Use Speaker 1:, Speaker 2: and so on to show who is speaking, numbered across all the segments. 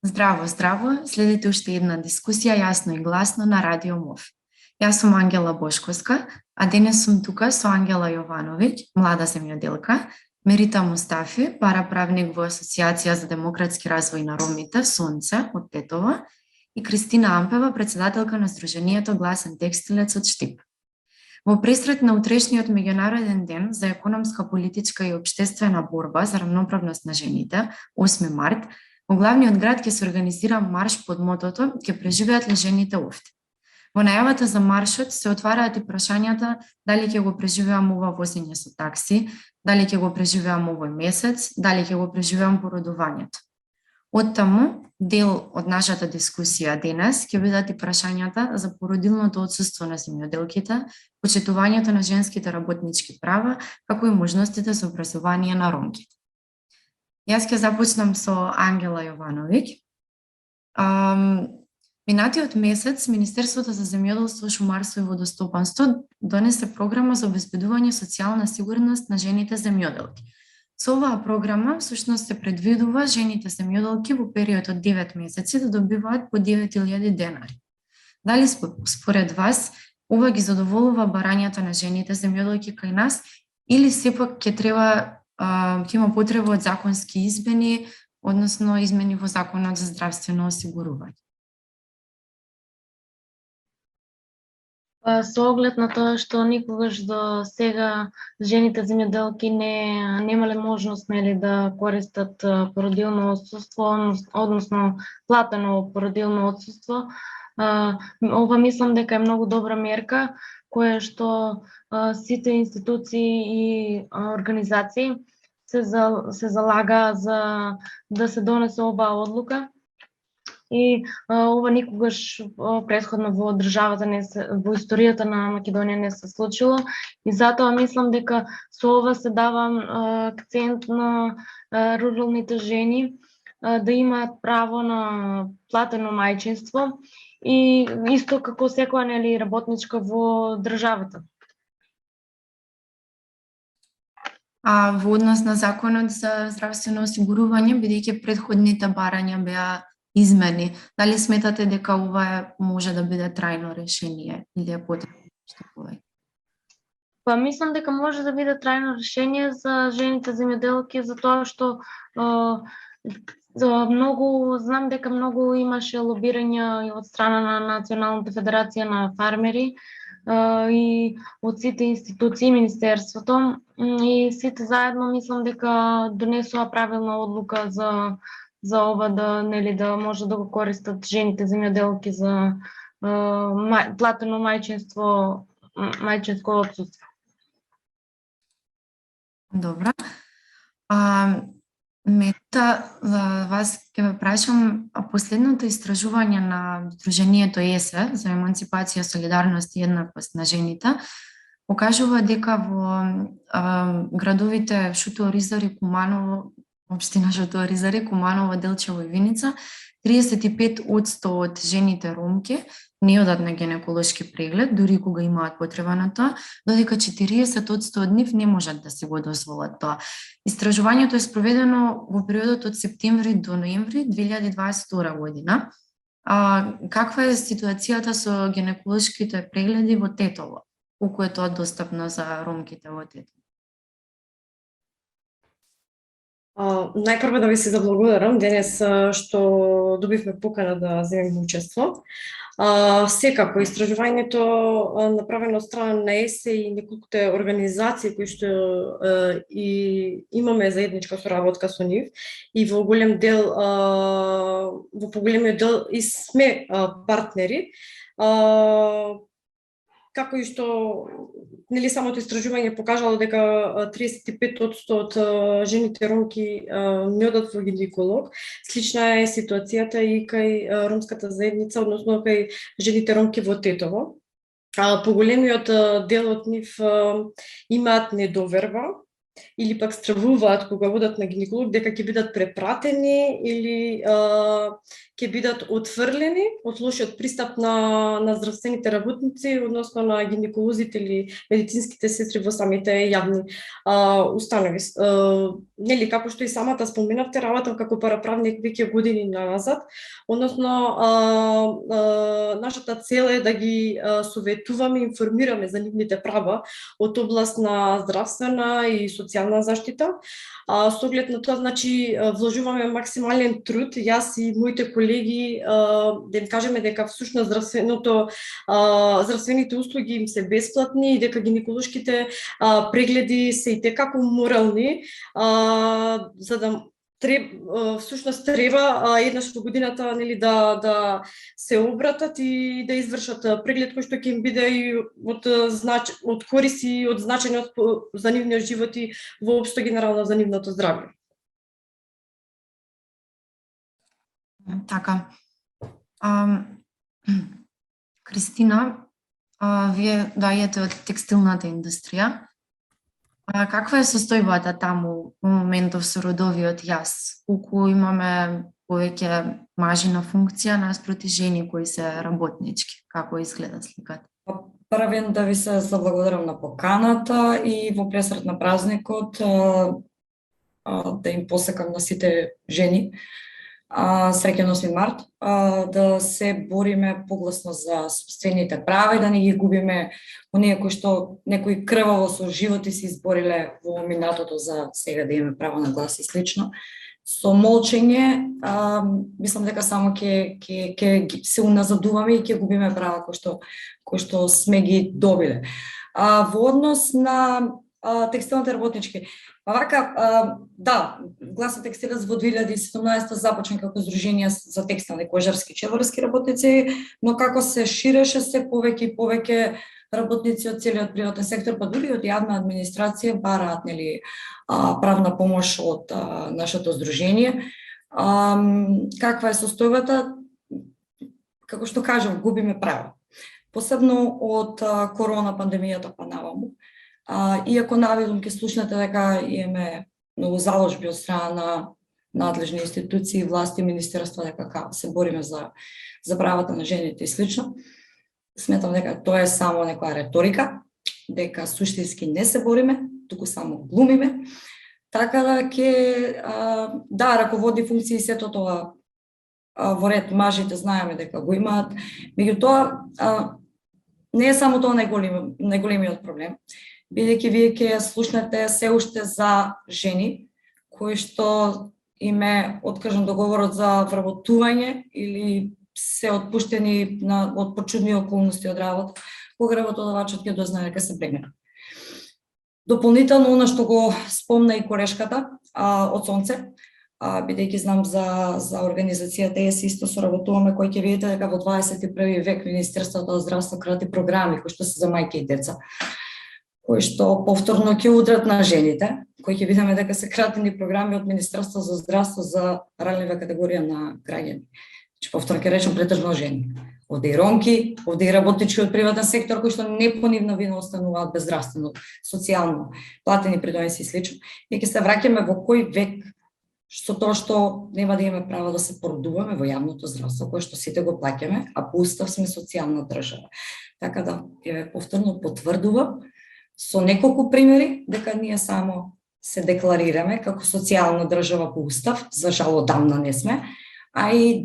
Speaker 1: Здраво, здраво! Следите уште една дискусија јасно и гласно на Радио МОВ. Јас сум Ангела Бошковска, а денес сум тука со Ангела Јовановиќ, млада земјоделка, Мерита Мустафи, параправник во Асоцијација за демократски развој на ромите Сонце од Тетово и Кристина Ампева, председателка на Сдруженијето Гласен текстилец од Штип. Во пресрет на утрешниот меѓународен ден за економска, политичка и општествена борба за равноправност на жените, 8 март, во главниот град ќе се организира марш под мотото „Ќе преживеат ли жените овде?“ Во најавата за маршот се отвараат и прашањата дали ќе го преживеам ова возење со такси, дали ќе го преживеам овој месец, дали ќе го преживеам породувањето. Оттаму, дел од нашата дискусија денес ќе бидат и прашањата за породилното отсуство на земјоделките, почитувањето на женските работнички права, како и можностите за образование на ромките. Јас ќе започнам со Ангела Јовановиќ. Минатиот месец Министерството за земјоделство, шумарство и водостопанство донесе програма за обезбедување социјална сигурност на жените земјоделки. Со оваа програма всушност се предвидува жените земјоделки во период од 9 месеци да добиваат по 9.000 денари. Дали според вас ова ги задоволува барањата на жените земјоделки кај нас или сепак ќе има потреба од законски измени, односно измени во Законот за здравствено осигурување?
Speaker 2: Со оглед на тоа што никогаш до сега жените земјоделки немале можност да користат породилно отсуство, односно платено породилно отсуство, ова мислам дека е многу добра мерка која што сите институции и организации се залага за да се донесе оваа одлука. И ова никогаш претходно во државата во историјата на Македонија не се случило и затоа мислам дека со ова се дава акцент на руралните жени да имаат право на платено мајчинство и исто како секоја работничка во државата.
Speaker 1: А во однос на Законот за здравствено осигурување, бидејќи претходните барања беа измени, дали сметате дека ова може да биде трајно решение или е потребно нешто повеќе?
Speaker 2: Мислам дека може да биде трајно решение за жените земјоделки, затоа што знам дека многу имаше лобирање од страна на Националната федерација на фармери и од сите институции, Министерството и сите заедно мислам дека донесува правилна одлука за ова да може да го користат жените земјоделки за платено мајчинско отсуство.
Speaker 1: Добра. Мета, вас ќе ве прашам, последното истражување на Сдруженијето ЕСЕ за еманципација, солидарност и еднаквост на жените покажува дека во градовите Шуто Оризари, Куманово, општина Шуто Оризари, Куманово, Делчево и Виница, 35% од жените ромки не одат на гинеколошки преглед, дури кога имаат потреба на тоа, додека 40% од нив не можат да се го дозволат тоа. Истражувањето е спроведено во периодот од септември до ноември 2022 година. Каква е ситуацијата со гинеколошките прегледи во Тетово? Колку е тоа достапно за ромките во Тетово?
Speaker 3: Најпрво да ви се заблагодарам денес што добивме покана да земеме учество. Секако истражувањето направено од страна на ЕСЕ и неколкуте организации кои што и имаме заедничка соработка со нив и во поголемиот дел и сме партнери. Како и што самото истражување покажало дека 35% од жените ромки не одат во гинеколог. Слична е ситуацијата и кај ромската заедница, односно кај жените ромки во Тетово. Поголемиот дел од нив имаат недоверба или пак стравуваат кога одат на гинеколог дека ќе бидат препратени или ќе бидат отфрлени од лошиот пристап на здравствените работници, односно на гинеколозите или медицинските сестри во самите јавни установи. Нели, како што и самата споменавте, работам како параправник веќе години назад, односно нашата цел е да ги советуваме и информираме за нивните права од област на здравствена и социјална заштита. Со оглед на тоа, значи, вложуваме максимален труд, јас и моите колеги, да им кажеме дека всушност здравствените услуги им се бесплатни и дека гинеколошките прегледи се и текако морални, за да всушност треба еднаш во годината, нели, да се обратат и да извршат преглед кој што ќе им биде и од корис и од значајност за нивниот живот и воопшто генерално за нивното здравје.
Speaker 1: Така. Кристина, вие доаѓате од текстилната индустрија. Каква е состојбата таму во моментов со родовиот јас? Колку имаме повеќе мажи на функција наспроти жени кои се работнички? Како изгледа сликата?
Speaker 4: Првен да ви се заблагодарам на поканата и во пресрет на празникот да им посекам на сите жени среќен 8 март, да се бориме погласно за собствените права и да не ги губиме оние кои што некои крваво со животи се избориле во минатото за сега да имаме право на глас и слично. Со молчење, мислам дека само ќе се уназадуваме и ќе губиме права кои што сме ги добиле. Во однос на текстилните работнички, да, Гласот Текстилец во 2017 започна како Здружение за текстилни, кожарски, чеварски работници, но како се ширеше се повеќе и повеќе работници од целиот приватен сектор, па дури од јавна администрација бараат, нели, правна помош од нашето здружение. Каква е состојбата? Како што кажам, губиме право. Посебно од корона пандемијата па наваму. Иако наведум ќе слушнете дека имаме многу заложби од страна на надлежни институции, власти, министерства, дека се бориме за правата на жените и слично, сметам дека тоа е само некоја реторика, дека суштински не се бориме, туку само глумиме, така да да, раководни функции и сето тоа во ред мажите знаеме дека го имаат, меѓутоа не е само тоа најголемиот проблем, бидејќи вие ќе слушнете се уште за жени кои што им е откажан договорот за вработување или се отпуштени од почудни околности од работа, кога работодавачот ќе дознае дека се прегнат. Дополнително, она што го спомна и корешката од Сонце, бидејќи знам за организацијата ЕС исто соработуваме, кој ќе видите дека во 21 век Министерството за здравство крати програми кои што се за мајки и деца, кои што повторно ќе удрат на жените, кои ќе видиме дека се кратени програми од Министерство за здравство за ранлива категорија на граѓани. Повторно ќе речем претежно жени. Овде и ромки, овде и работнички од приватен сектор кои што не по нивна вина остануваат без здравствено, социјално, платени придоноси и слично. И ќе се враќаме во кој век со тоа што нема да имаме право да се породуваме во јавното здравство, кое што сите го плаќаме, а по устав сме социјална држава. Така да, ја повторно потврдувам со неколку примери дека ние само се декларираме како социјална држава по устав, за жал одамна не сме, а и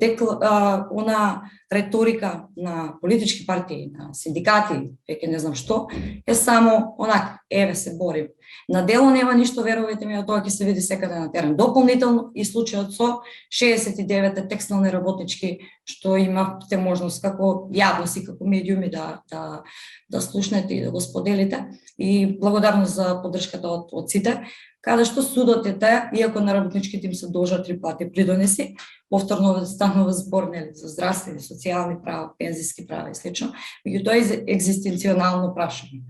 Speaker 4: она реторика на политички партии, на синдикати, веќе не знам што, е само онак, еве се борим. На дело нема ништо, верувајте ми, тоа ќе се види секаде на терен. Дополнително и случајот со 69 текстилни работнички што имавте можност како јавност и како медиуми да слушнете и да го споделите. И благодарност за поддршката од сите, каде што судот е тај, иако на работничките им се должат 3 плати придонеси, повторно станува збор, нели, за здравствени, социјални права, пензиски права и слично, меѓутоа е екзистенционално прашање.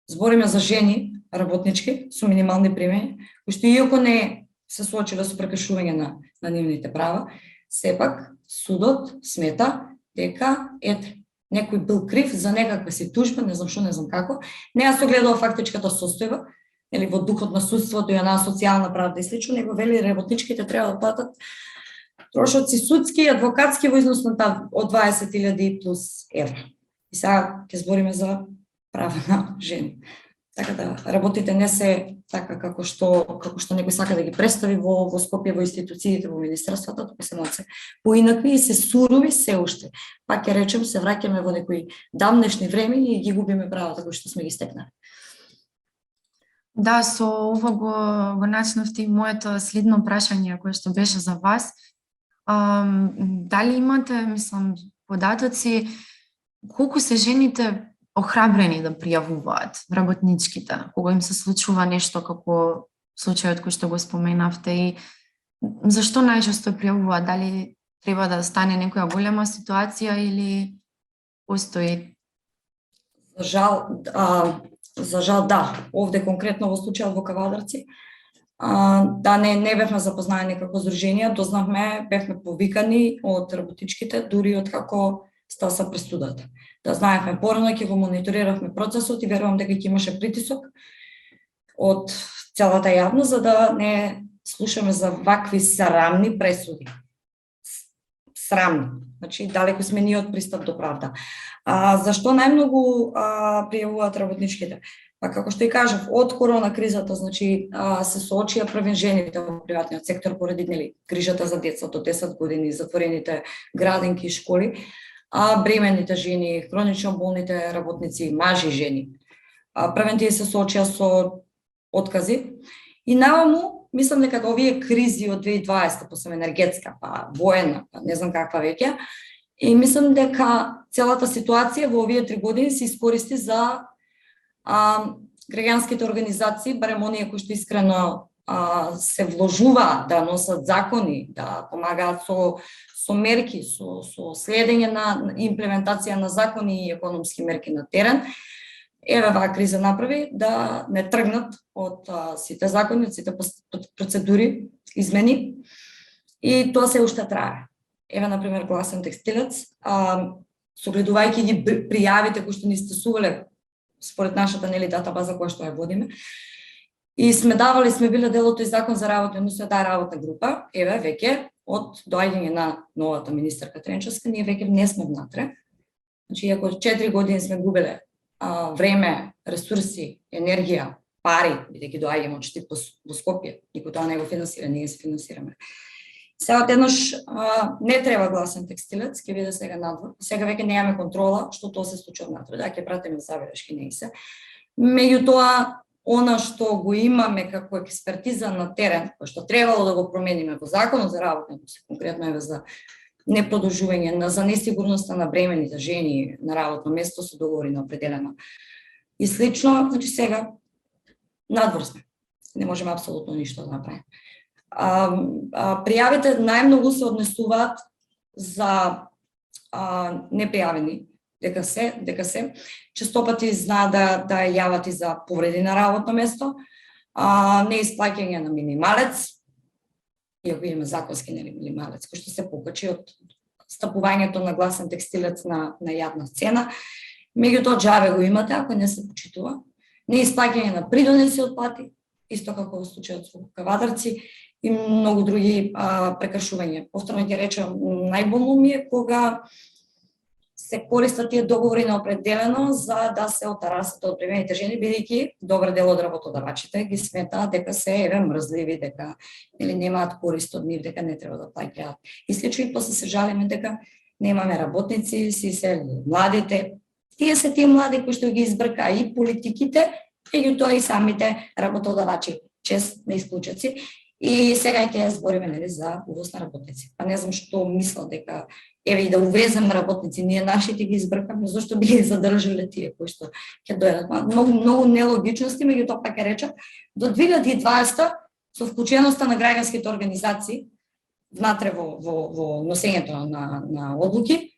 Speaker 4: Збориме за жени работнички со минимални примања, кои што иако не се соочиле со прекршување на нивните права, сепак судот смета дека некој бил крив за некаква си тужба, не знам што, не знам како, не ја согледува фактичката состојба, или во духот на судството и на социјална правда и слично, него вели работничките треба да платат трошоци судски и адвокатски во износ на од 20.000 плюс евра. И сега ќе збориме за права на жени. Така да работите не се така како што некој сака да ги представи во Скопје, во институциите, во министерствата, туку се малце поинакви и се сурови се уште. Пак ќе речем, се враќаме во некои давнешни времења и ги губиме правата кои што сме ги стекнали.
Speaker 1: Да, со ова го начнавте и моето следно прашање кое што беше за вас. Дали имате, мислам, податоци колку се жените охрабрени да пријавуваат работничките, кога им се случува нешто како случајот кој што го споменавте и зашто најчесто пријавуваат? Дали треба да стане некоја голема ситуација или постои?
Speaker 4: За жал да, овде конкретно во случајот во Кавадарци, да не бевме запознаени како здружение, дознавме, бевме повикани од работничките, дури од како стаса пресудата. Да знаевме порано, ќе го мониториравме процесот и верувам дека ќе имаше притисок од целата јавност за да не слушаме за вакви срамни пресуди. Срамни. Значи, далеку сме ние од пристап до правда. Зашто најмногу пријавуваат работничките? Па како што и кажав, од корона кризата, значи се соочија првен жените во приватниот сектор поради грижата за деца до 10 години, затворените градинки и школи, бременните жени, хронично болните работници, мажи и жени. Првен тие се соочија со откази и наваму мислам дека овие кризи од 2020, посебно енергетска, па воена, па не знам каква веќе, и мислам дека целата ситуација во овие 3 години се искористи за граѓанските организации, барем оние кои што искрено се вложуваат да носат закони, да помагаат со мерки, со следење на имплементација на закони и економски мерки на терен. Еве ваа криза направи да не тргнат од сите закони, од сите процедури, измени, и тоа се уште трае. Еве, например, гласен текстилец, согледувајќи ги пријавите кои што ни стесувале според нашата датабаза која што ја водиме, и сме биле дел од тој закон за работни односи, таа работна група, еве веќе од доаѓање на новата министерка Тренчевска, ние веќе не сме внатре. Значи, ако 4 години сме губеле време, ресурси, енергија, пари, бидејќи доаѓаме од Штип во Скопје, никој тоа не го финансира, ние се финансираме. Сега еднаш не треба гласен текстилец, ќе биде сега надвор. Сега веќе немаме контрола што тоа се случува надвор. Да, ќе пратиме забелешки, не се. Меѓутоа, она што го имаме како експертиза на терен, кој што требало да го промениме во законот за работни односи, конкретно е за непродолжување, за несигурноста на бремените жени на работно место со договори на определено и слично, значи сега надвор сме. Не можеме апсолутно ништо да направиме. Пријавите најмногу се однесуваат за непријавени ДКС, честопати знаат да јават и за повреди на работно место, неисплаќање на минималец, иако имаме законски минималец, кој што се покачи од стапувањето на гласен текстилец на јавна цена, меѓутоа џабе го имате ако не се почитува, неисплаќање на придонеси од плати, исто како во случајот со Кавадарци, и многу други прекршувања. Повторно ќе речем, најболно ми е кога се користат тие договори на определено за да се отарасат од бремените жени, бидејќи добар дел од работодавачите ги сметаат дека се еве мрзливи, дека немаат корист од нив, дека не треба да плаќаат. И слично и после се жалиме дека немаме работници, си се младите. Тие се тие млади кои што ги избрка и политиките, меѓутоа и самите работодавачи, чест на исклучоци. И сега ќе збориме за увоз на работници. Па не знам што мислам дека еве и да увеземе работници, ние нашите ги избркаме, зашто би ги задржале тие кои што ќе дојдат. Многу нелогичности, меѓутоа пак ќе речам, до 2020 со вклученоста на граѓанските организации внатре во носењето на одлуки,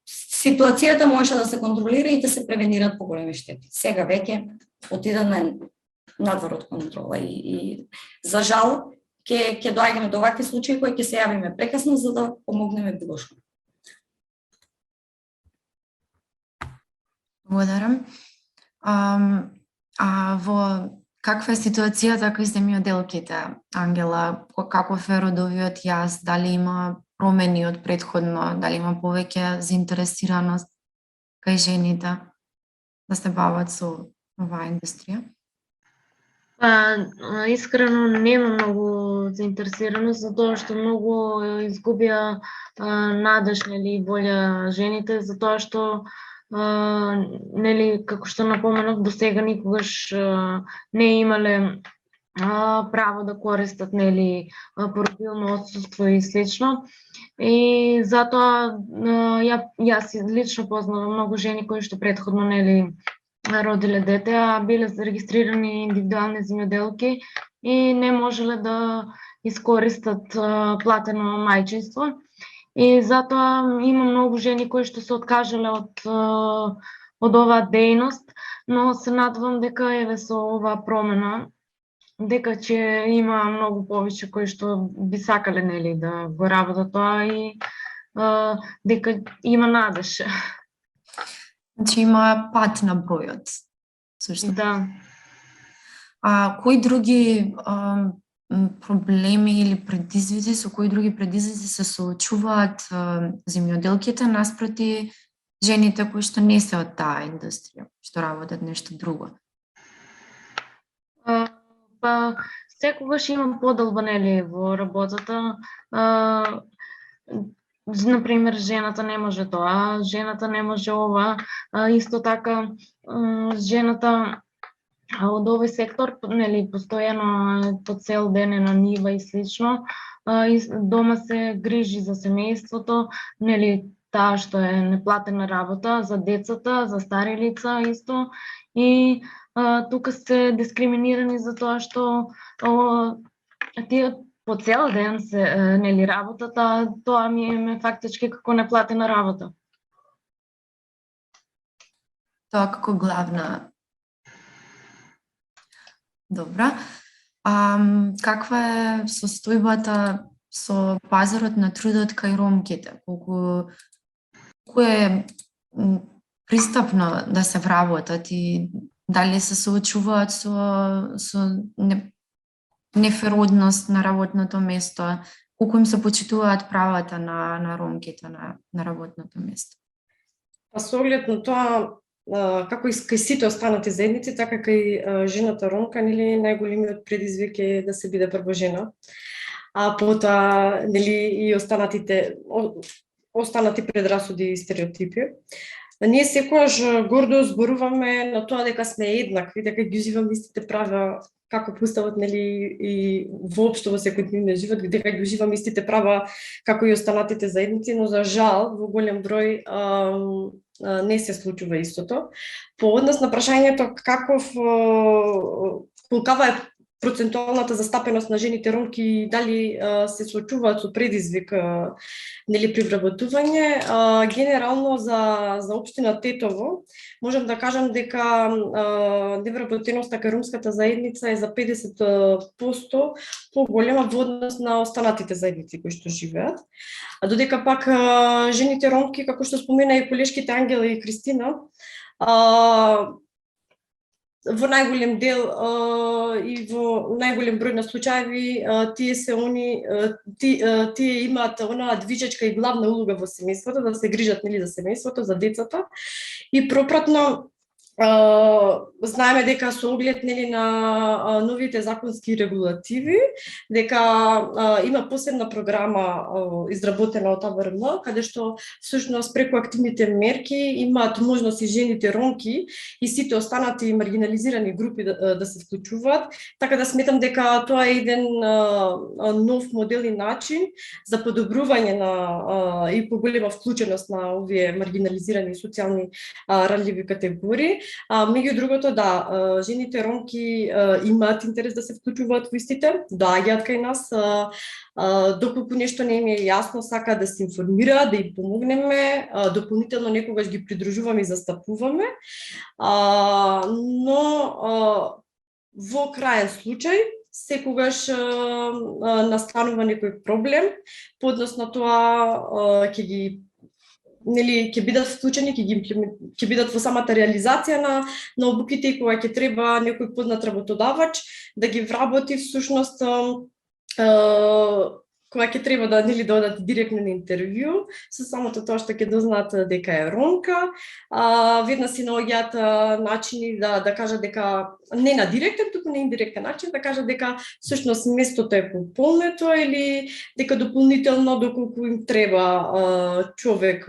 Speaker 4: ситуацијата можеше да се контролира и да се превенират поголеми штети. Сега веќе отидаме надвор од контрола и за жал ќе доаѓаме до вакви случаи кои ќе се јавиме прекасно за да помогнеме било што.
Speaker 1: Благодарам. А во каква е ситуацијата кај земјоделките, Ангела? Каков е родовиот јас? Дали има промени од претходно? Дали има повеќе заинтересираност кај жените да се бават со оваа индустрија?
Speaker 2: Искрено нема многу заинтересираност, затоа што многу изгубија надеж, нели, и волја жените, затоа што нели, како што напоменав, до сега никогаш не имале право да користат, нели, породилно отсуство и слично. И затоа јас лично познавам многу жени кои што претходно, нели, родиле дете, а биле зарегистрирани индивидуални земјоделки и не можеле да искористат платено мајчинство. И затоа има многу жени кои што се откажале од оваа дејност, но се надевам дека еве со оваа промена дека ќе има многу повеќе кои што би сакале, нели, да го работат тоа и дека има надеж.
Speaker 1: Значи има пат на бројот. Сушто.
Speaker 2: Да.
Speaker 1: Кои други проблеми или предизвици, со кои други предизвици се соочуваат земјоделките наспроти жените кои што не се од таа индустрија, што работат нешто друго?
Speaker 2: Секогаш имам подолба, нели, во работата. Например, жената не може тоа, жената не може ова, исто така жената од овој сектор, нели, постојано по цел ден е на нива и слично, дома се грижи за семејството, нели, таа што е неплатена работа, за децата, за стари лица исто, и тука се дискриминирани за тоа што тие по цел ден се, нели, работата, тоа ми е фактички како неплатена работа.
Speaker 1: Тоа како главна. Добра. Каква е состојбата со пазарот на трудот кај ромките? Колку е пристапно да се вработат и дали се соочуваат со неферодност на работното место? Колку им се почитуваат правата на ромките на работното место?
Speaker 3: Со оглед на тоа, како и кај сите останати заедници, така кај жената ромка, нели, најголемиот предизвик е да се биде прво жена, а потоа, нели, и останати предрасуди и стереотипи. Ние секогаш гордо зборуваме на тоа дека сме еднакви, дека ги уживаме истите права како по уставот, нели, и воопшто во секојдневниот живот, дека ги уживаме истите права како и останатите заедници, но за жал во голем број не се случува истото. По однос на прашањето колкава е процентуалната застапеност на жените ромки и дали се соочуваат со предизвик, нели, при вработување, генерално за општина Тетово можам да кажам дека невработеноста кај ромската заедница е за 50% поголема во однос на останатите заедници кои што живеат. Додека пак жените ромки, како што спомена и колешките Ангела и Кристина, во најголем дел и во најголем број на случаеви тие имаат онаа движечка и главна улога во семејството, да се грижат, нели, за семејството, за децата. И пропратно знаеме дека со оглед, нели, на новите законски регулативи, дека има посебна програма изработена од АВРМ, каде што всушност преку активните мерки имаат можност и жените ромки и сите останати маргинализирани групи да се вклучуваат, така да сметам дека тоа е еден нов модел и начин за подобрување на и поголема вклученост на овие маргинализирани и социјални ранливи категории. Меѓу другото, да, жените ромки имаат интерес да се вклучуваат во истите, доаѓаат кај нас, доколку нешто не им е јасно, сака да се информираат, да им помогнеме, дополнително некогаш ги придружуваме и застапуваме, но во крајен случај секогаш настанува некој проблем, по однос на тоа ќе ги нели ќе бидат вклучени, ќе бидат во самата реализација на обуките и кога ќе треба некој познат работодавач да ги вработи всушност кога ќе треба да нели да одат директно на интервју, со самото тоа што ќе дознаат дека е ромка, веднаш си наоѓаат начини да кажат дека не на директен, туку на индиректен начин, да кажат дека всушност местото е пополнето или дека дополнително доколку им треба човек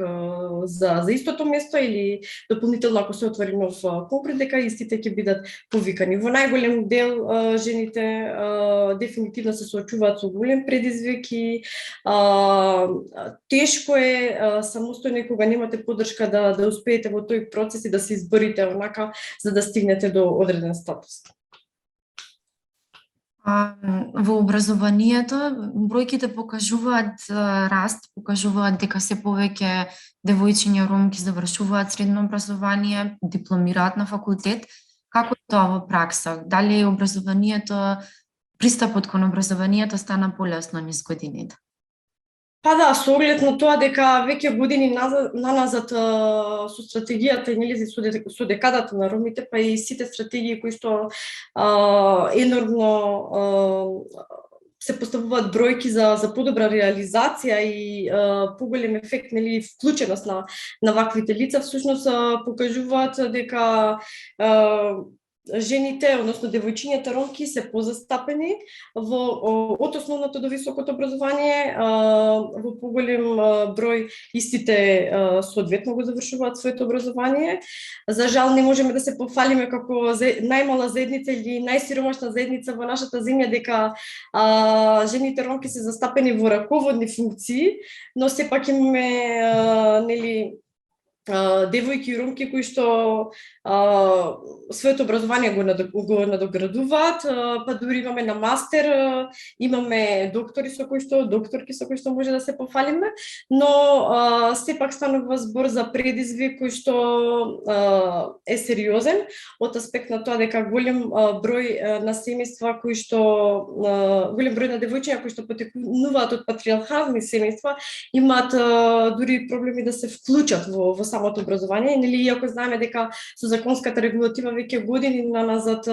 Speaker 3: за истото место или дополнително ако се отвори нов конкурс, дека истите ќе бидат повикани. Во најголем дел жените дефинитивно се соочуваат со голем предизвик и тешко е самостојно кога немате поддршка да успеете во тој процес и да се изборите онака за да стигнете до одреден статус.
Speaker 1: Во образованието бројките покажуваат раст, покажуваат дека се повеќе девојчиња ромки завршуваат средно образование, дипломираат на факултет. Како е тоа во пракса? Дали образованието, пристапот кон образованието стана полесно низ годините?
Speaker 3: Па да, со оглед на тоа дека веќе години наназад со стратегијата нели со декадата на ромите, па и сите стратегии кои што енормно се поставуваат бројки за подобра реализација и поголем ефект нели вклученост на ваквите лица, всушност покажуваат дека жените, односно девојчињата ромки се позастапени од основното до високото образование, во поголем број истите соодветно го завршуваат своето образование. За жал не можеме да се пофалиме како најмала заедница или најсиромашна заедница во нашата земја дека жените ромки се застапени во раководни функции, но сепак имаме нели девојки и ромки кои што своето образование го надоградуваат, па дури имаме на мастер, имаме докторки со кои што може да се пофалиме, но сепак станува збор за предизвик кој што е сериозен од аспект на тоа дека голем број на семејства кои што голем број на девојчиња кои што потекнуваат од патриархални семејства имаат дури проблеми да се вклучат во самото образование, нели иако знаеме дека со законската регулатива веќе години назад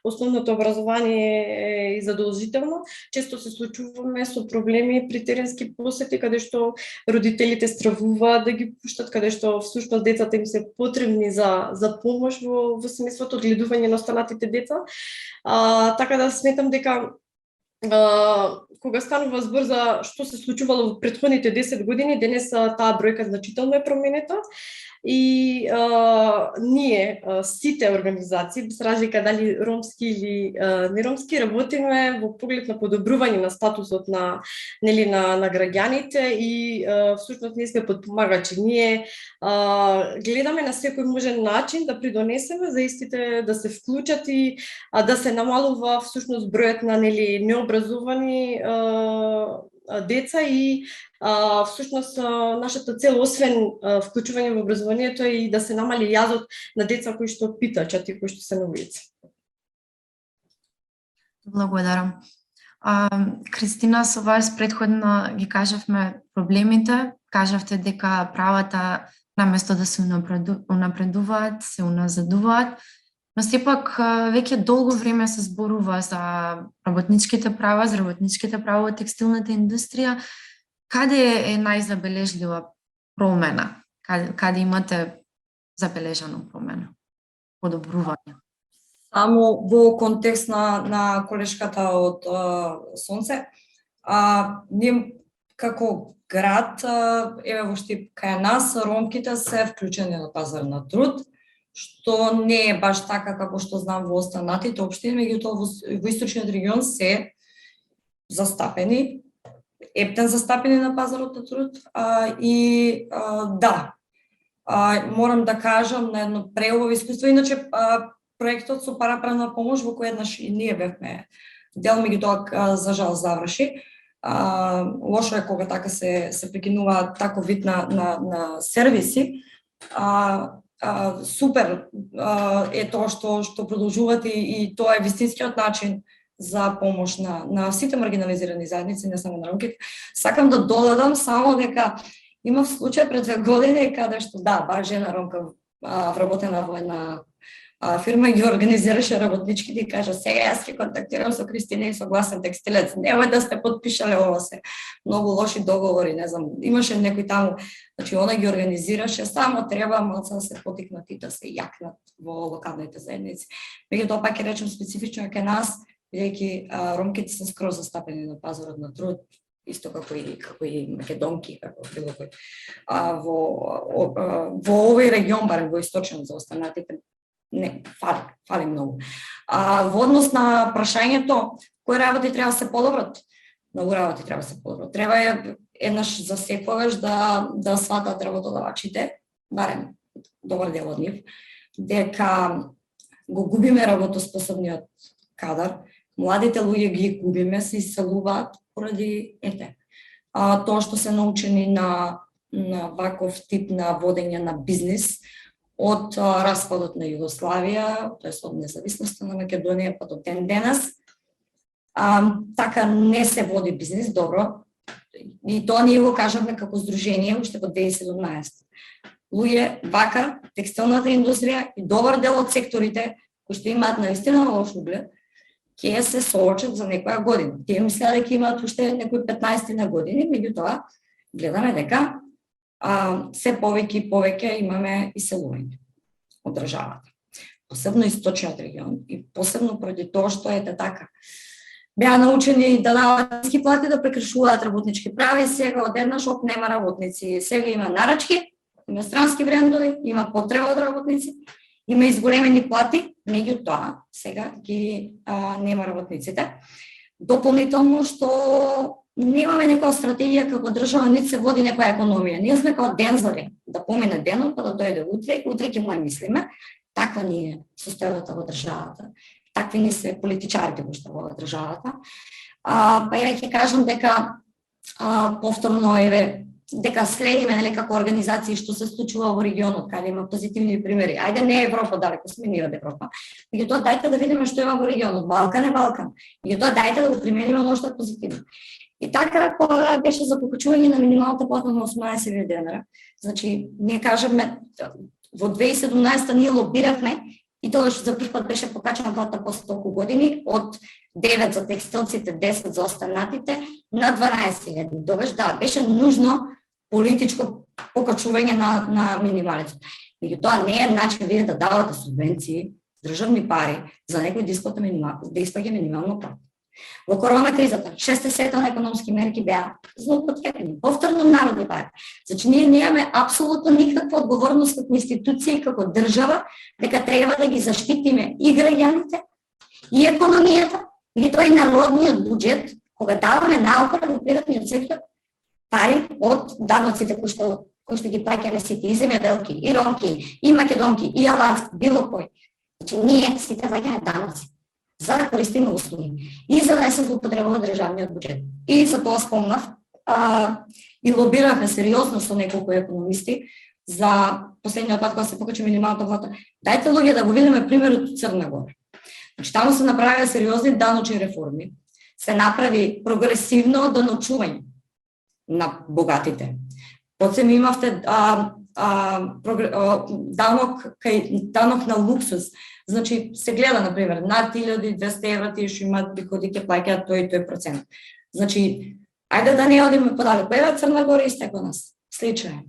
Speaker 3: основното образование е задолжително, често се случуваме со проблеми при теренски посети каде што родителите стравуваат да ги пуштат, каде што всушност децата им се потребни за помош во семејството, одгледување на останатите деца. Така да сметам дека кога станува збор за што се случувало во претходните 10 години, денес таа бројка значително е променета и ние сите организации, без разлика дали ромски или неромски, работиме во поглед на подобрување на статусот на граѓаните и всушност ние сме подпомагачи. Ние гледаме на секој можен начин да придонесеме за истите да се вклучат и да се намалува всушност бројот на необразовани деца и всушност нашата цел освен вклучување во образованието е и да се намали јазот на деца кои што питачат и кои што се новици.
Speaker 1: Благодарам. Кристина, со вас претходно ги кажавме проблемите, кажавте дека правата наместо да се унапредуваат, се уназадуваат, но сепак веќе долго време се зборува за работничките права, во текстилната индустрија. Каде е најзабележлива промена? Каде имате забележано промена? Подобрување?
Speaker 4: Само во контекст на колешката од Сонце, ние како град, еве во Штип кај нас, ромките се вклучени на пазар на труд, што не е баш така како што знам во останатите општини, меѓутоа во источниот регион се застапени, ептен застапени на пазарот на труд и морам да кажам на едно преубаво искуство, иначе проектот со параправна помош во кој еднаш и ние бевме дел, меѓутоа за жал заврши. Лошо е кога така се прекинува таков вид на сервиси. Супер е тоа што продолжувате и тоа е вистинскиот начин за помош на сите маргинализирани заедници, не само на ромките. Сакам да додадам само дека Имав случај пред 2 години каде што баш жена ромка вработена во една фирма ги организираше работничките и кажа сега јас ќе контактирам со Кристина и со гласен текстилец. Немој да сте подпишале ова се. Многу лоши договори, не знам, имаше некој таму, значи она ги организираше, само треба малку да се потикнат и да се јакнат во локалните заедници. Меѓутоа пак ќе речем специфично кај нас, бидејќи ромките се скроз застапени на пазарот на труд, исто како и македонки, како било кој. Во овој регион, барем во источен за останатите, не, фали многу. Во однос на прашањето, кои работи треба да се подобрат? Многу работи треба да се подобрат. Треба еднаш за секогаш да сватат работодавачите, барем добар дел од нив, дека го губиме работоспособниот кадар, младите луѓе ги губиме, се иселуваат поради тоа што се научени на ваков тип на водење на бизнис од распадот на Југославија, тоест од независноста на Македонија па до ден денес. Така не се води бизнис добро. И тоа ние го кажавме како здружение уште во 2017. Луѓе вака текстилната индустрија и добар дел од секторите кои што имаат наистина лош углед ќе се соочат за некоја година. Тие мислеа дека имаат уште некои 15 на години, меѓутоа гледаме дека се повеќе и повеќе имаме иселување од државата. Посебно источниот регион и посебно поради тоа што така. Беа научени да даваат ниски плати, да прекршуваат работнички права и сега одеднаш нема работници. Сега има нарачки, има странски брендови, има потреба од работници, има изголемени плати, меѓутоа сега ги нема работниците. Дополнително што немаме некоја стратегија како држава, нит се води некоја економија. Ние сме како дензори, да помине денот, па да дојде утре ќе му мислиме. Таква ни е состојбата во државата. Такви не се политичарите во државата. Па ја ќе кажам дека повторно дека следиме како организации што се случува во регионот, каде има позитивни примери. Ајде не Европа, далеко сме ние од Европа. Меѓутоа дајте да видиме што има во регионот. Балкан е Балкан. Меѓутоа дајте да го примениме оно што е позитивно. И така, кога беше за покачување на минималната плата на 18.000 денара, значи, ние кажеме, во 2017 ние лобиравме и тогаш за прв пат беше покачена плата после толку години, од 9 за текстилците, 10 за останатите, на 12.000. Тогаш беше нужно политичко покачување на минималите. Меѓутоа не е начин вие да давате субвенции, државни пари за некој да испаѓа минимална плата. Во корона кризата, 6 сета на економски мерки беа злоупотребени, повторно народни пари. Значи ние немаме апсолутно никаква одговорност како институција и како држава дека треба да ги заштитиме и граѓаните, и економијата, и тоа и народниот буџет, кога даваме наука на приватниот сектор пари од даноците кои што ги плаќаме сите, и земјоделки, и ромки, и македонки, и алански, било кој. Значи ние сите плаќаме даноци за да користиме услуги и за да не се злоупотребува државниот буџет. И за тоа спомнав и лобиравме сериозно со неколку економисти за последниот пат кога се покачи минималната плата. Дајте луѓе да го видиме примерот од Црна Гора. Значи таму се направија сериозни даночни реформи, се направи прогресивно даночување на богатите. Потсем имавте данок на луксус. Значи се гледа, например, над 1200 евра тие што имаат приходи ќе плаќаат тој процент. Значи, ајде да не одиме подалеку. Ева Црна Гора исто како нас. Слично е.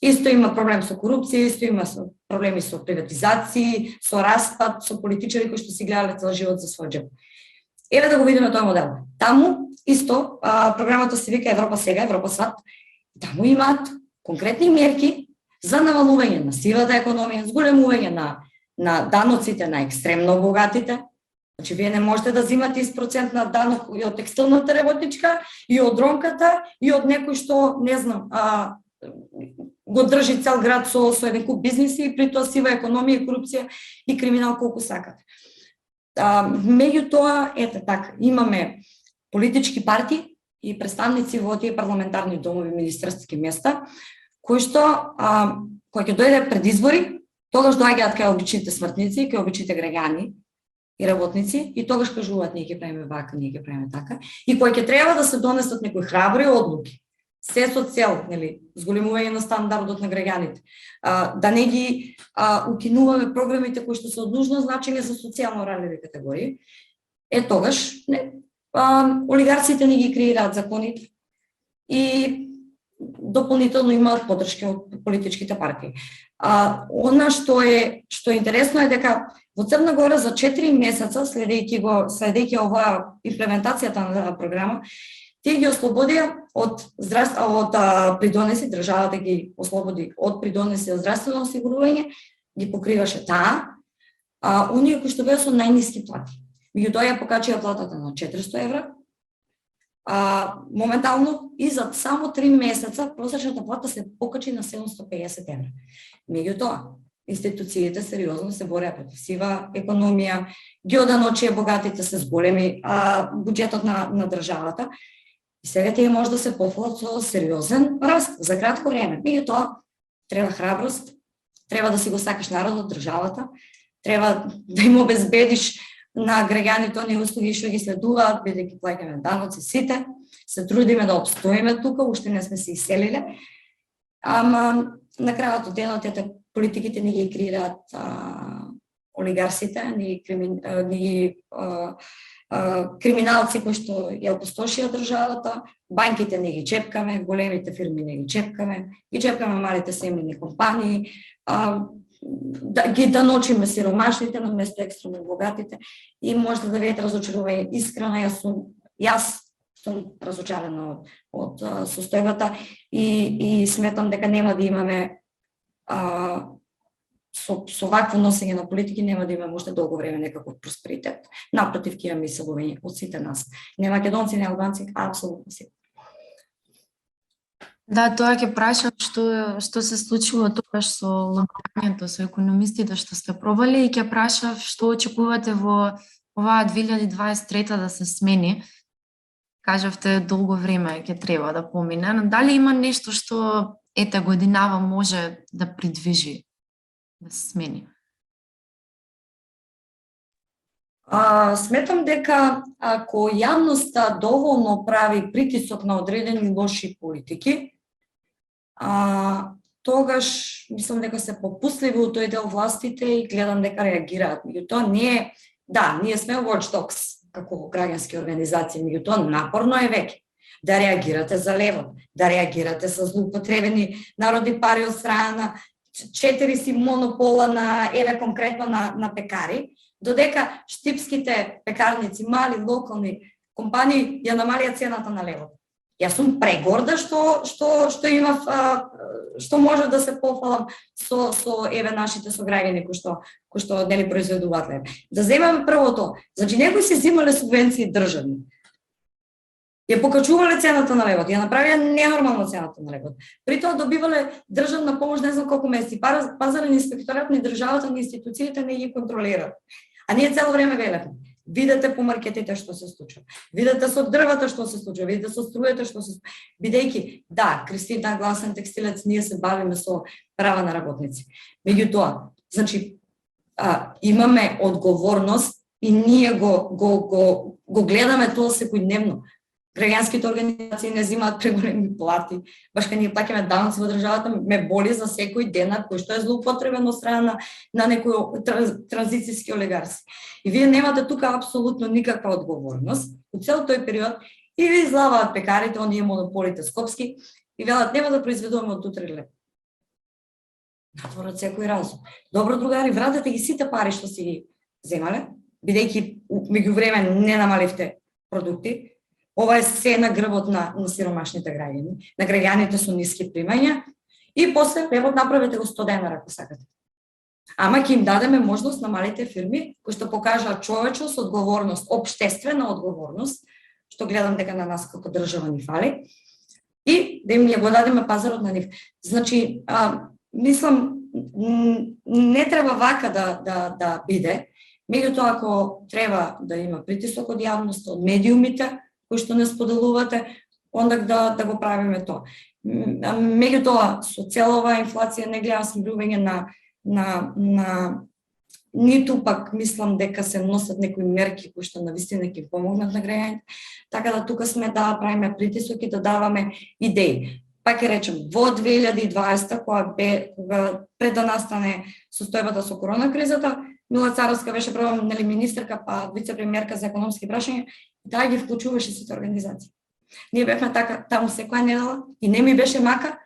Speaker 4: Исто има проблем со корупција, исто има проблеми со приватизации, со распад, со политичари кои што си гледале цел живот за свој џеб. Еве да го видиме тој модел. Таму исто програмата се вика Европа сега, Европа сват. Таму имаат конкретни мерки за намалување на сивата економија, зголемување на даноците на екстремно богатите. Значи, вие не можете да зимате из процент на данок и од текстилната работничка, и од ромката, и од некој што, не знам, го држи цел град со еден куп бизниси и при тоа сива економија, корупција и криминал колку сакат. Меѓутоа, така, имаме политички партии и представници во тие парламентарни домови, министерски места, кои што, кои ќе дојде пред избори, тогаш доаѓаат кај обичните смртници, кај обичните граѓани и работници, и тогаш кажуваат ние ќе правиме вака, ние ќе правиме така, и кои ќе треба да се донесат некои храбри одлуки, се со цел, нели, зголемување на стандардот на граѓаните, да не ги укинуваме програмите кои што се од нужно значење за социјално ранливи категории, тогаш олигарците не ги креираат законите и дополнително имаат поддршка од политичките партии. Она што е интересно е дека во Црна Гора за 4 месеца следејќи оваа имплементацијата на програма, тие ги ослободија од придонеси, државата ги ослободи од придонеси за здравствено осигурување, ги покриваше таа, оние кои што беа со најниски плати. Меѓутоа ја покачија платата на 400 евра, моментално и за само 3 месеца просечната плата се покачи на 750 евра. Меѓутоа, институциите сериозно се бореа против сива економија, ги оданочија богатите се зголеми буџетот на државата. И сега тие може да се пофалат со сериозен раст за кратко време. Меѓутоа, треба храброст, треба да си го сакаш народот, државата, треба да им обезбедиш на граѓаните оние услуги што ги следуваат, бидејќи плаќаме даноци сите, се трудиме да обстоиме тука, уште не сме се иселиле. Ама на крајот од денот политиките не ги креираат олигарсите, криминалци кои што ја опустошија државата, банките не ги чепкаме, големите фирми не ги чепкаме малите семејни компании, ги даночиме сиромашните на место екстремно богатите и може да видите разочарување. Искрено, јас сум разочарана од состојбата и сметам дека нема да имаме со вакво носење на политики нема да имаме уште долго време некаков просперитет. Напротив, ќе имаме иселување од сите нас. Не македонци, не албанци, апсолутно сите.
Speaker 1: Да, тоа ќе прашам што се случило тогаш со лагањето, со економистите што сте пробали и ќе прашав што очекувате во оваа 2023 да се смени. Кажавте долго време ќе треба да помине, но дали има нешто што годинава може да придвижи, да се смени?
Speaker 4: Сметам дека ако јавноста доволно прави притисок на одредени лоши политики, тогаш мислам дека се попусливи у тој дел властите и гледам дека реагираат. Меѓутоа ние сме watchdogs како граѓански организации, меѓутоа напорно е веќе да реагирате за левот, да реагирате со злоупотребени народни пари од страна на 4 си монопола на конкретно на пекари, додека штипските пекарници, мали локални компании ја намалија цената на левот. Јас сум прегорда што имав, што може да се пофалам со нашите сограѓани кои што нели произведуваат лев. Да земаме првото, значи некои си земале субвенции државни. Ја покачувале цената на левот, ја направија ненормално цената на левот. При тоа добивале државна помош не знам колку месеци. Пазарен инспекторат на државата, на институциите не ги контролираат. А ние цело време велевме. Видете по маркетите што се случува. Видете со дрвата што се случува, видете со струјата што се случува. Бидејќи, да, Кристин гласен текстилец, ние се бавиме со права на работници. Меѓутоа, значи, имаме одговорност и ние го гледаме тоа секојдневно. Граѓанските организации не земаат преголеми плати. Баш кога ние плаќаме даноци во државата, ме боли за секој денар кој што е злоупотребен од страна на некои транзицијски олигарси. И вие немате тука апсолутно никаква одговорност во цел тој период и ви излаваат пекарите, оние монополите скопски и велат нема да произведуваме од утре леп. Натворат секој разум. Добро, другари, вратете ги сите пари што си ги земале, бидејќи меѓувреме не намаливте продукти. Ова е се на грбот на сиромашните граѓани, на граѓаните со ниски примања и после левот направете го 100 денара ако сакате. Ама ќе им дадеме можност на малите фирми кои што покажаат човечност, одговорност, општествена одговорност, што гледам дека на нас како држава ни фали, и да им го дадеме пазарот на нив. Значи, мислам, не треба вака да биде, меѓутоа ако треба да има притисок од јавноста, од медиумите, кои што не споделувате, онда да го правиме тоа. Меѓутоа, со целова инфлација не гледам смирување на ниту пак мислам дека се носат некои мерки кои што навистина ќе помогнат на граѓаните. Така да тука сме да правиме притисок и да даваме идеи. Пак ќе речем, во 2020 кога пред да настане состојбата со корона кризата, Мила Царовска беше прва министерка па вице-премиерка за економски прашања и таа ги вклучуваше сите организации. Ние бевме така таму секоја недела и не ми беше мака,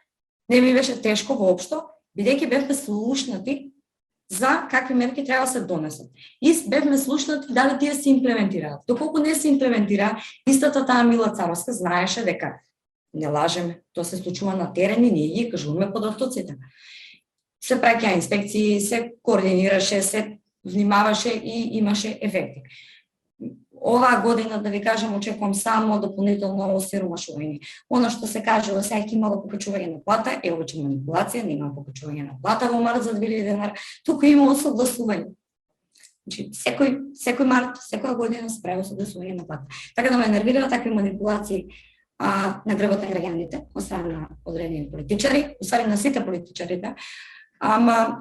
Speaker 4: не ми беше тешко воопшто, бидејќи бевме слушнати за какви мерки треба да се донесат. И бевме слушнати дали тие се имплементираат. Доколку не се имплементира, истата таа Мила Царовска знаеше дека не лажеме, тоа се случува на терен и ние ги кажуваме под автоците. Се праќа инспекции, се координираше, се внимаваше и имаше ефекти. Оваа година, да ви кажам, очекувам само дополнително осиромашување. Оно што се кажува, сега ќе имало покачување на плата, овоќе манипулација, нема покачување на плата во март за 2000 денара, туку има осогласување. Значи, секој март, секоја година се прави осогласување на плата. Така да ме нервира такви манипулации на грбот на граѓаните, од страна на одредени политичари, освен на сите политичарите. Ама,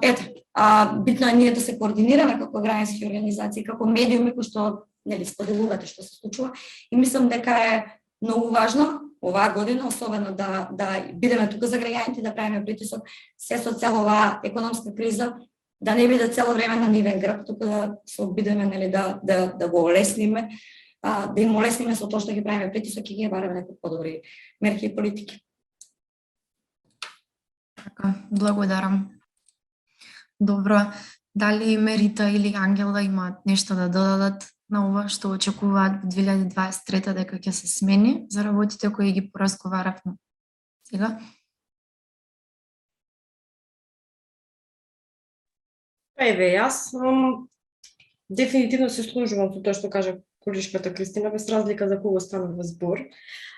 Speaker 4: битно е ние да се координираме како граѓански организации, како медиуми кои што споделувате што се случува и мислам дека е многу важно оваа година, особено да бидеме тука за граѓаните, да правиме притисок се со цела оваа економска криза, да не биде цело време на нивен грб, туку да се обидеме да го олесниме, да им олесниме со тоа што ги правиме притисок и ги бараме некои подобри мерки и политики.
Speaker 1: Така, благодарам. Добро, дали Мерита или Ангела имаат нешто да додадат на ова што очекуваат во 2023 дека ќе се смени за работите кои ги поразговаравме сега?
Speaker 3: Еве, јас дефинитивно се сложувам со тоа што кажа колешката Кристина, без разлика за кого станува збор.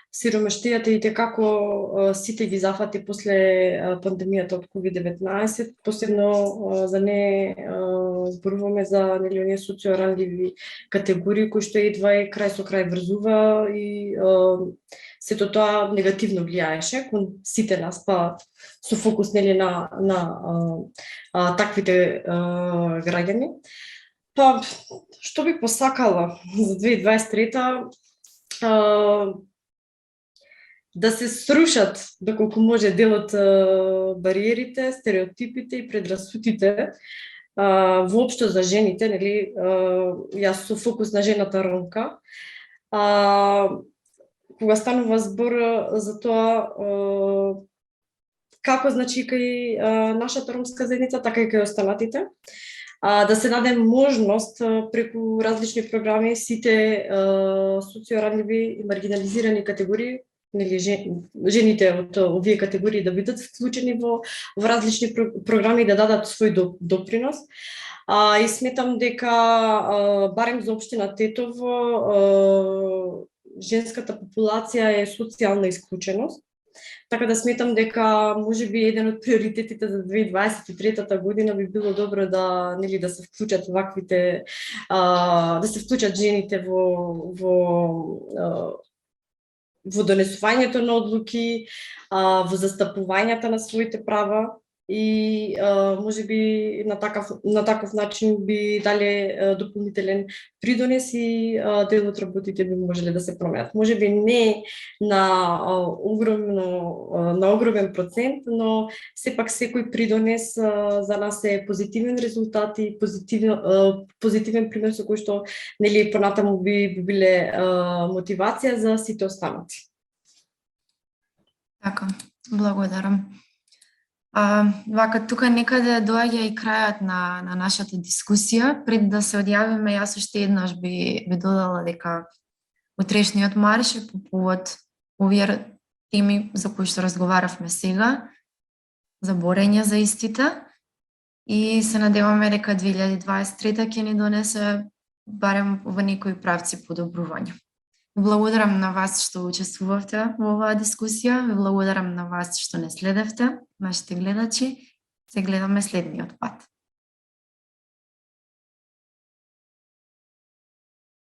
Speaker 3: Сиромаштијата и како сите ги зафати после пандемијата од COVID-19, посебно за не зборуваме за оние социјоранливи категории кои што идва и крај со крај врзува и сето тоа негативно влијаеше кон сите нас, па со фокус на таквите граѓани. Па што би посакала за 2023 да се срушат доколку може дел од бариерите, стереотипите и предрасудите воопшто за жените, нели, јас со фокус на жената ромка. Кога станува збор за тоа како значи кај нашата ромска заедница, така и кај останатите, да се даде можност преку различни програми сите социјоранливи и маргинализирани категории, нели, жените од овие категории да бидат вклучени во различни програми да дадат свој допринос. И сметам дека барем за општина Тетово женската популација е социјална исклученост. Така да сметам дека можеби еден од приоритетите за 2023 година би било добро да се вклучат ваквите да се вклучат жените во донесувањето на одлуки, во застапувањето на своите права и можеби на таков начин би дале дополнителен придонес и дел од работите би можеле да се променат. Можеби не на огромен процент, но сепак секој придонес за нас е позитивен резултат и позитивен пример со кој што нели понатаму би биле мотивација за сите останати.
Speaker 1: Така, благодарам. Вака, тука некаде доаѓа и крајот на нашата дискусија. Пред да се одјавиме, јас уште еднаш би додала дека утрешниот марш е по повод овие теми за кои што разговаравме сега, за борење за истите, и се надеваме дека 2023 ќе ни донесе барем во некои правци подобрување. Благодарам на вас што учествувавте во оваа дискусија, ви благодарам на вас што не следевте, нашите гледачи. Се гледаме следниот пат.